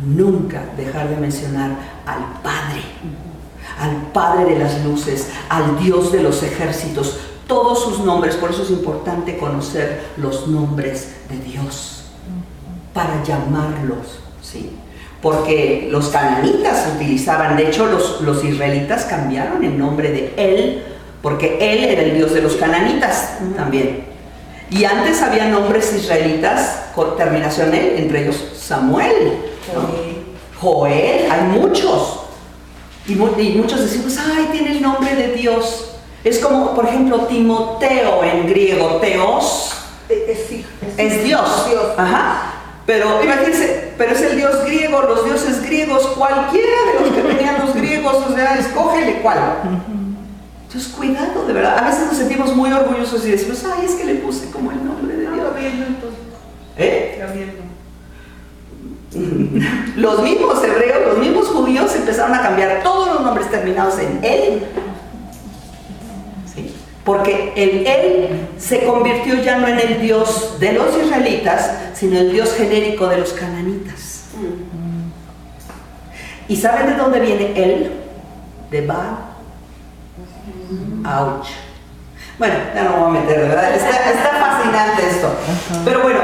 Nunca dejar de mencionar al Padre de las luces, al Dios de los ejércitos, todos sus nombres. Por eso es importante conocer los nombres de Dios para llamarlos, ¿sí? Porque los cananitas utilizaban, de hecho los israelitas cambiaron el nombre de Él, porque Él era el Dios de los cananitas también. Y antes había nombres israelitas con terminación él, entre ellos Samuel, ¿no? Joel, hay muchos. Y muchos decimos, ay, tiene el nombre de Dios. Es como, por ejemplo, Timoteo en griego, Teos, es Dios. Ajá. Pero imagínense, pero es el Dios griego, los dioses griegos, cualquiera de los que tenían los griegos, o sea, escógele cuál. Entonces, cuidado, de verdad. A veces nos sentimos muy orgullosos y decimos, ay, es que le puse como el nombre de Dios. Los mismos hebreos, los mismos judíos empezaron a cambiar todos los nombres terminados en Él. ¿Sí? Porque el Él se convirtió ya no en el Dios de los israelitas, sino el Dios genérico de los cananitas. ¿Y saben de dónde viene Él? De Baal. Ouch. Bueno, ya no me voy a meter, de verdad. Está fascinante esto. Pero bueno,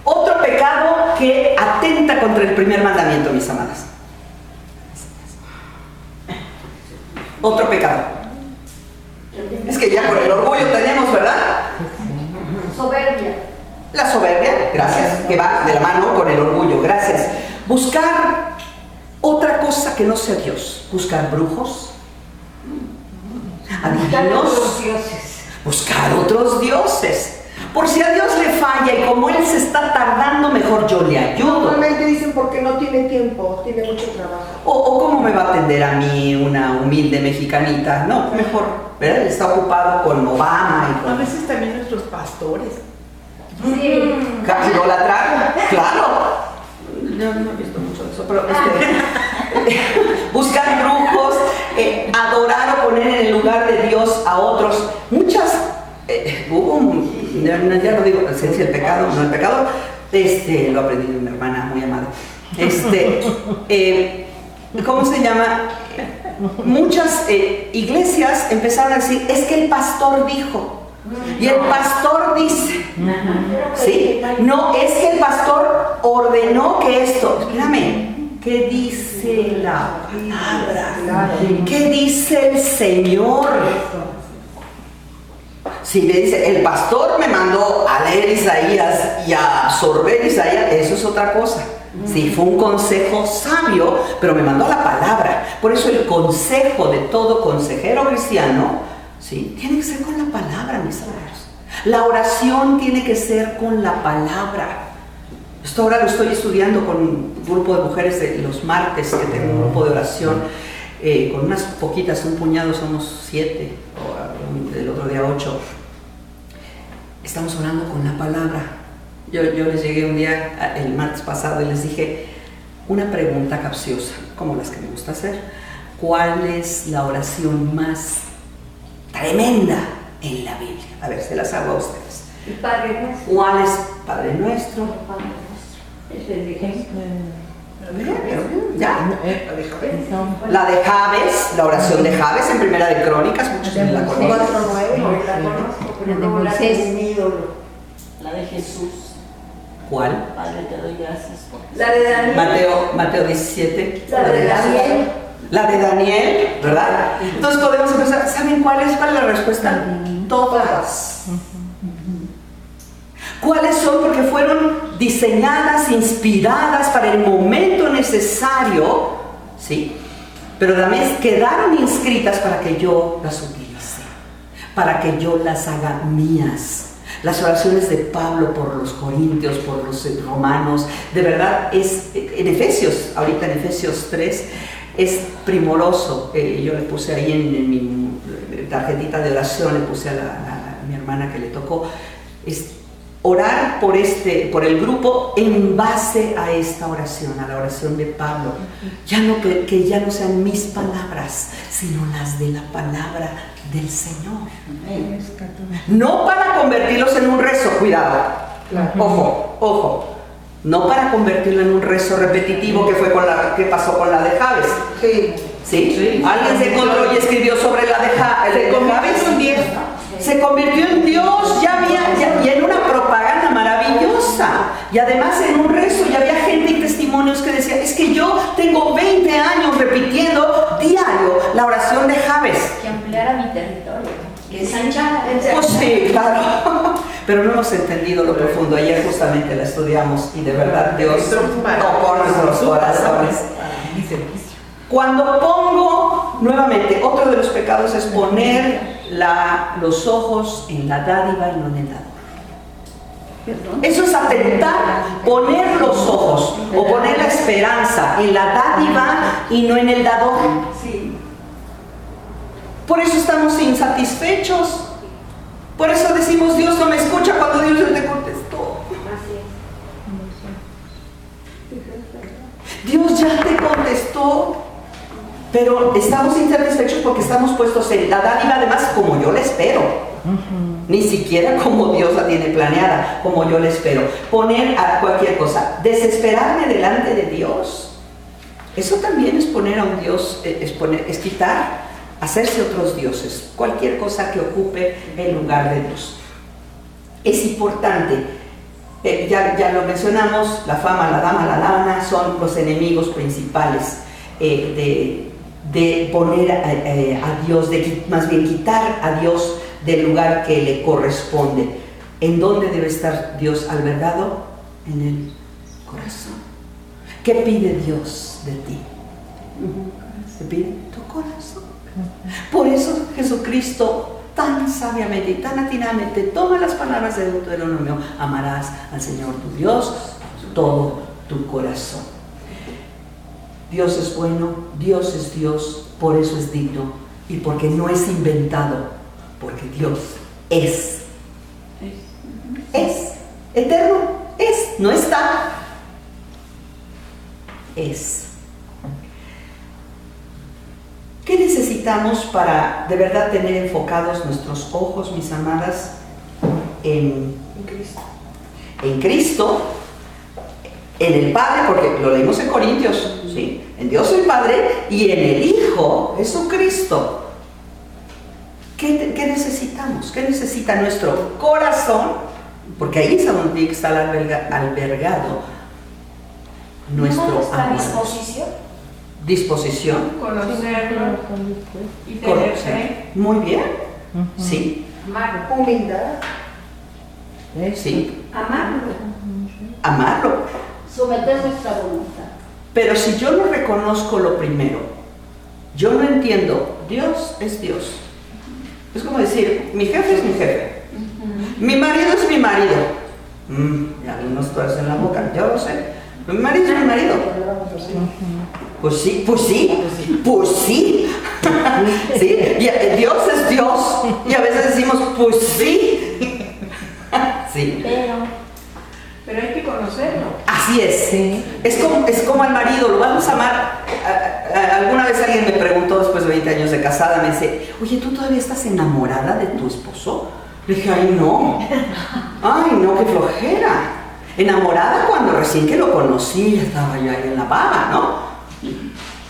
otro pecado que atenta contra el primer mandamiento, mis amadas. Otro pecado. Es que ya por el orgullo tenemos, ¿verdad? Soberbia. La soberbia, gracias, que va de la mano con el orgullo, gracias. Buscar otra cosa que no sea Dios. Buscar brujos, adivinos, buscar otros dioses. Por si a Dios le falla y como Él se está tardando, mejor yo le ayudo. Normalmente dicen porque no tiene tiempo, tiene mucho trabajo. O cómo me va a atender a mí una humilde mexicanita. No, mejor, ¿verdad? Él está ocupado con Obama y A con... veces también nuestros pastores. Sí. Idolatrar, claro. Yo no he visto mucho de eso, pero buscar brujos, adorar o poner en el lugar de Dios a otros. Muchas, ya no digo la esencia del pecado, no el pecado, lo aprendí de una hermana muy amada. ¿Cómo se llama? Muchas iglesias empezaron a decir, es que el pastor dijo. Y el pastor dice, ¿sí? No, es que el pastor ordenó que esto, espérame, ¿qué dice la palabra? ¿Qué dice el Señor? Si le dice, el pastor me mandó a leer Isaías y a absorber Isaías, eso es otra cosa. Sí, fue un consejo sabio, pero me mandó la palabra. Por eso el consejo de todo consejero cristiano, ¿sí?, tiene que ser con la palabra, mis hermanos. La oración tiene que ser con la palabra. Esto ahora lo estoy estudiando con un grupo de mujeres de los martes, que tengo un grupo de oración, con unas poquitas, un puñado, somos 7, o el otro día 8. Estamos orando con la palabra. Yo les llegué un día, el martes pasado, y les dije una pregunta capciosa, como las que me gusta hacer. ¿Cuál es la oración más tremenda en la Biblia? A ver, se las hago a ustedes. El Padre Nuestro. ¿Cuál es Padre Nuestro? El Padre Nuestro. Es el de Jesús. Ya. La de Javes. La de Jabes, la oración de Jabes en Primera de Crónicas, muchos me la conocen. 4:9. La conozco, pero no la tengo. La de Jesús. ¿Cuál? Padre, te doy gracias por La de Daniel. Mateo 17. La de Daniel. La de Daniel, ¿verdad? Entonces podemos empezar. ¿Saben cuál es la respuesta? Todas. ¿Cuáles son? Porque fueron diseñadas, inspiradas para el momento necesario, ¿sí? Pero también quedaron inscritas para que yo las utilice, para que yo las haga mías. Las oraciones de Pablo por los corintios, por los romanos, de verdad es, en Efesios, ahorita en Efesios 3, es primoroso. Yo le puse ahí en mi tarjetita de oración, le puse a mi hermana que le tocó, es orar por el grupo en base a esta oración, a la oración de Pablo. Ya no que ya no sean mis palabras, sino las de la palabra del Señor. No para convertirlos en un rezo, cuidado. Ojo. No para convertirlo en un rezo repetitivo que fue que pasó con la de Jabes. ¿Sí? Alguien se encontró y escribió sobre la de Jabes. Se convirtió en Dios, y en una propaganda maravillosa. Y además en un rezo, y había gente y testimonios que decían, es que yo tengo 20 años repitiendo diario la oración de Jabes. Que ampliara mi territorio. Que ensanchara. Pues sí, claro. Pero no hemos entendido lo profundo. Ayer justamente la estudiamos y de verdad Dios tocó nuestros corazones. Cuando pongo, nuevamente, otro de los pecados es poner los ojos en la dádiva y no en el dador. Eso es atentar, poner los ojos o poner la esperanza en la dádiva y no en el dador. Por eso estamos insatisfechos. Por eso decimos, Dios no me escucha cuando Dios ya te contestó. Dios ya te contestó, pero estamos insatisfechos porque estamos puestos en la dádiva, además como yo la espero. Ni siquiera como Dios la tiene planeada, como yo la espero. Poner a cualquier cosa, desesperarme delante de Dios. Eso también es poner a un Dios, es quitar, hacerse otros dioses, cualquier cosa que ocupe el lugar de Dios. Es importante, ya lo mencionamos, la fama, la dama, la lana son los enemigos principales de poner a Dios, más bien quitar a Dios del lugar que le corresponde. ¿En dónde debe estar Dios albergado? En el corazón. ¿Qué pide Dios de ti? Te pide tu corazón. Por eso Jesucristo tan sabiamente y tan atinadamente toma las palabras de Deuteronomio: amarás al Señor tu Dios con todo tu corazón. Dios es bueno, Dios es Dios, por eso es digno y porque no es inventado, porque Dios es eterno, no está, es. ¿Qué necesitamos para de verdad tener enfocados nuestros ojos, mis amadas, en Cristo, en el Padre? Porque lo leímos en Corintios, ¿sí? En Dios el Padre y en el Hijo Jesucristo. ¿Qué necesitamos? ¿Qué necesita nuestro corazón? Porque ahí es donde tiene que estar albergado nuestro amor. Disposición. Conocerlo y tener fe. Muy bien. Sí. Humildad. Sí. Amarlo. Amarlo. Someter nuestra voluntad. Pero si yo no reconozco lo primero, yo no entiendo, Dios es Dios. Es como decir, mi jefe es mi jefe. Mi marido es mi marido. Ya algunos todas en la boca, yo lo sé. Mi marido es mi marido. Pues sí. ¿Sí? Y Dios es Dios. Y a veces decimos, pues sí. Sí. Pero hay que conocerlo. Así es. Sí. Es como al marido, lo vamos a amar. Alguna vez alguien me preguntó, después de 20 años de casada, me dice: oye, ¿tú todavía estás enamorada de tu esposo? Le dije: ay, no, qué flojera. Enamorada cuando recién que lo conocí, estaba yo ahí en la baba, ¿no?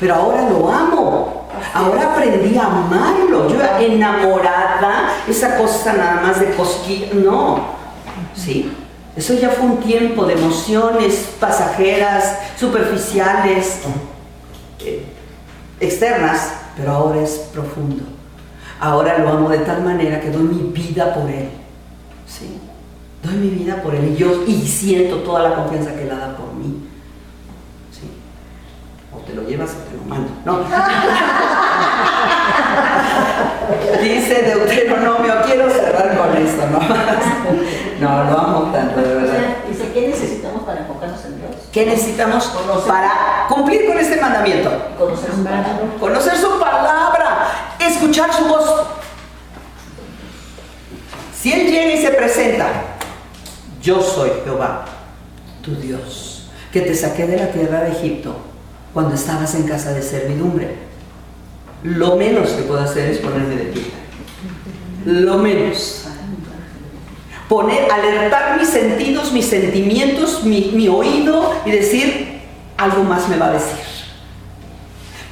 Pero ahora lo amo. Ahora aprendí a amarlo. Yo enamorada, esa cosa nada más de cosquilla, no. ¿Sí? Eso ya fue un tiempo de emociones pasajeras, superficiales, externas, pero ahora es profundo. Ahora lo amo de tal manera que doy mi vida por él. ¿Sí? Doy mi vida por él y siento toda la confianza que él da por mí. ¿Sí? O te lo llevas o te lo mando. No. Dice Deuteronomio, quiero cerrar con esto, ¿no? No, lo amo tanto, de verdad. Dice, ¿qué necesitamos para enfocarnos en Dios? ¿Qué necesitamos para cumplir con este mandamiento? Conocer su palabra. Conocer su palabra, escuchar su voz. Si Él llega y se presenta: yo soy Jehová, tu Dios, que te saqué de la tierra de Egipto cuando estabas en casa de servidumbre. Lo menos que puedo hacer es ponerme de pie. Lo menos. Alertar mis sentidos, mis sentimientos, mi oído y decir: algo más me va a decir.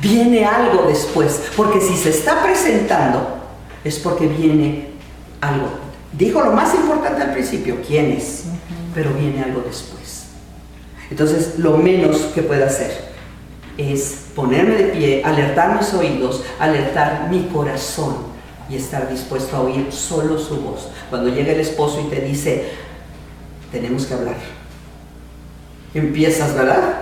Viene algo después, porque si se está presentando es porque viene algo. Dijo lo más importante al principio, ¿quién es? Pero viene algo después. Entonces, lo menos que puedo hacer es ponerme de pie, alertar mis oídos, alertar mi corazón y estar dispuesto a oír solo su voz. Cuando llega el esposo y te dice: tenemos que hablar, empiezas, ¿verdad?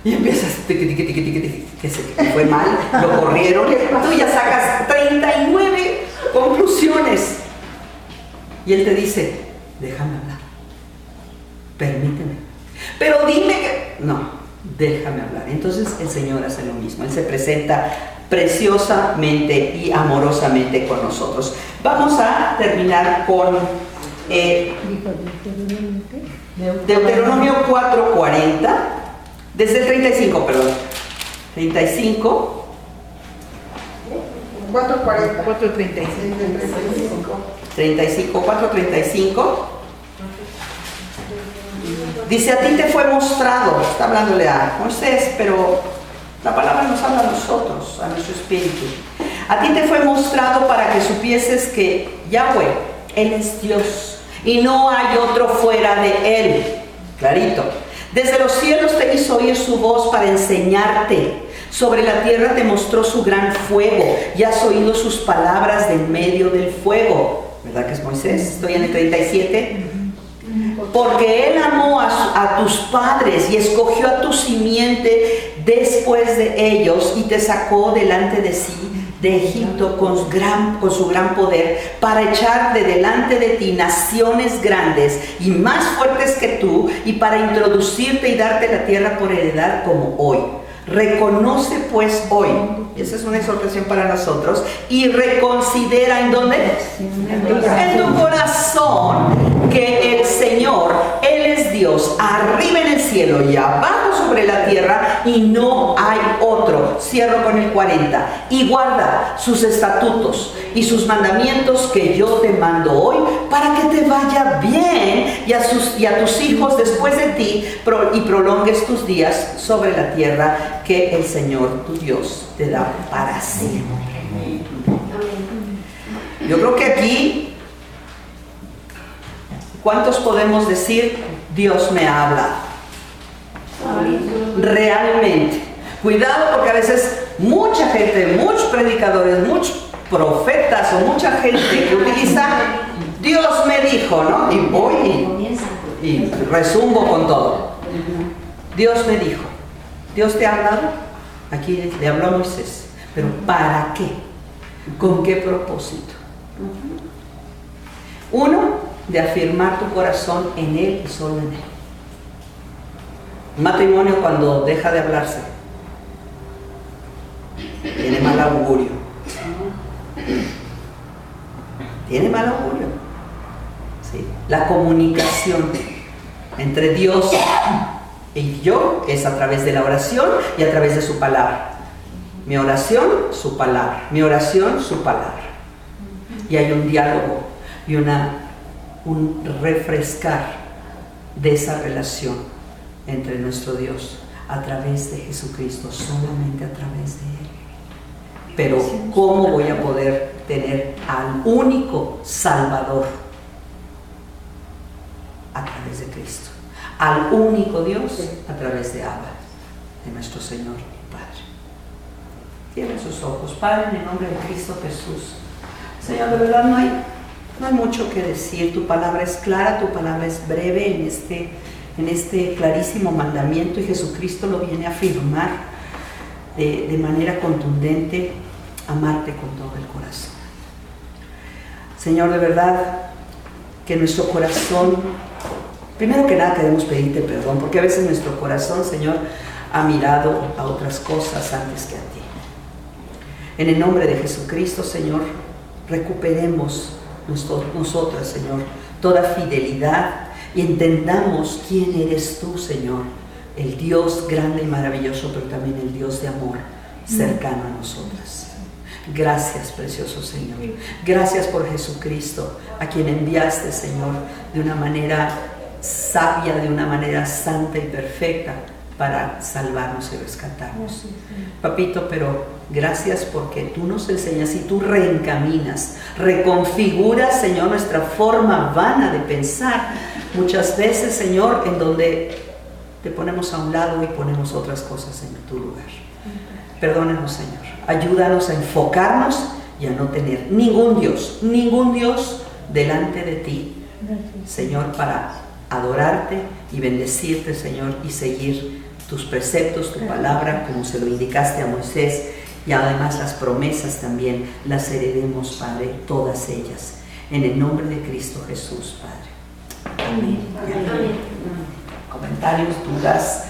Y empiezas, que se fue mal, lo corrieron, tú ya sacas 39 conclusiones. Y él te dice: déjame hablar, permíteme, pero dime que... no, déjame hablar. Entonces el Señor hace lo mismo. Él se presenta preciosamente y amorosamente con nosotros. Vamos a terminar con Deuteronomio 4:40, desde el 35, perdón. 35. 4:40. 4:35. Dice: a ti te fue mostrado, está hablándole a Moisés, pero la palabra nos habla a nosotros, a nuestro espíritu. A ti te fue mostrado para que supieses que Yahweh, Él es Dios y no hay otro fuera de Él. Clarito. Desde los cielos te hizo oír su voz para enseñarte. Sobre la tierra te mostró su gran fuego y has oído sus palabras de en medio del fuego. ¿Verdad que es Moisés? Estoy en el 37. Porque Él amó a tus padres y escogió a tu simiente después de ellos y te sacó delante de sí de Egipto con su gran poder, para echar de delante de ti naciones grandes y más fuertes que tú, y para introducirte y darte la tierra por heredad como hoy. Reconoce pues hoy, y esa es una exhortación para nosotros, y reconsidera ¿en dónde? En tu corazón, que el Señor, Él es Dios, arriba en el cielo y abajo sobre la tierra, y no hay otro. Cierro con el 40. Y guarda sus estatutos y sus mandamientos que yo te mando hoy, para que te vaya bien y a tus hijos después de ti, y prolongues tus días sobre la tierra que el Señor tu Dios te da para siempre. Yo creo que aquí, ¿cuántos podemos decir, Dios me ha hablado? Realmente. Cuidado, porque a veces mucha gente, muchos predicadores, muchos profetas o mucha gente que utiliza Dios me dijo, ¿no? Y voy y resumbo con todo. Dios me dijo. ¿Dios te ha hablado? Aquí le habló a Moisés. ¿Pero para qué? ¿Con qué propósito? Uno, de afirmar tu corazón en Él y solo en Él. Un matrimonio, cuando deja de hablarse, tiene mal augurio. Tiene mal augurio. ¿Sí? La comunicación entre Dios y yo es a través de la oración y a través de su palabra. Mi oración, su palabra. Mi oración, su palabra. Y hay un diálogo y un refrescar de esa relación entre nuestro Dios a través de Jesucristo, solamente a través de Él. Pero ¿cómo voy a poder tener al único Salvador? A través de Cristo. Al único Dios a través de Abba, de nuestro Señor y Padre. Cierren sus ojos. Padre, en el nombre de Cristo Jesús. Señor, de verdad no hay mucho que decir. Tu palabra es clara, tu palabra es breve en este clarísimo mandamiento, y Jesucristo lo viene a afirmar de manera contundente: amarte con todo el corazón. Señor, de verdad que nuestro corazón, primero que nada queremos pedirte perdón, porque a veces nuestro corazón, Señor, ha mirado a otras cosas antes que a ti. En el nombre de Jesucristo, Señor, recuperemos nosotras, Señor, toda fidelidad, y entendamos quién eres tú, Señor, el Dios grande y maravilloso, pero también el Dios de amor cercano a nosotras. Gracias, precioso Señor. Gracias por Jesucristo, a quien enviaste, Señor, de una manera sabia, de una manera santa y perfecta, para salvarnos y rescatarnos. Papito, pero gracias porque tú nos enseñas y tú reencaminas, reconfiguras, Señor, nuestra forma vana de pensar. Muchas veces, Señor, en donde te ponemos a un lado y ponemos otras cosas en tu lugar. Perdónanos, Señor. Ayúdanos a enfocarnos y a no tener ningún Dios delante de ti, Señor, para adorarte y bendecirte, Señor, y seguir tus preceptos, tu palabra, como se lo indicaste a Moisés, y además las promesas también las heredemos, Padre, todas ellas, en el nombre de Cristo Jesús, Padre. Amén. Amén. Comentarios, dudas.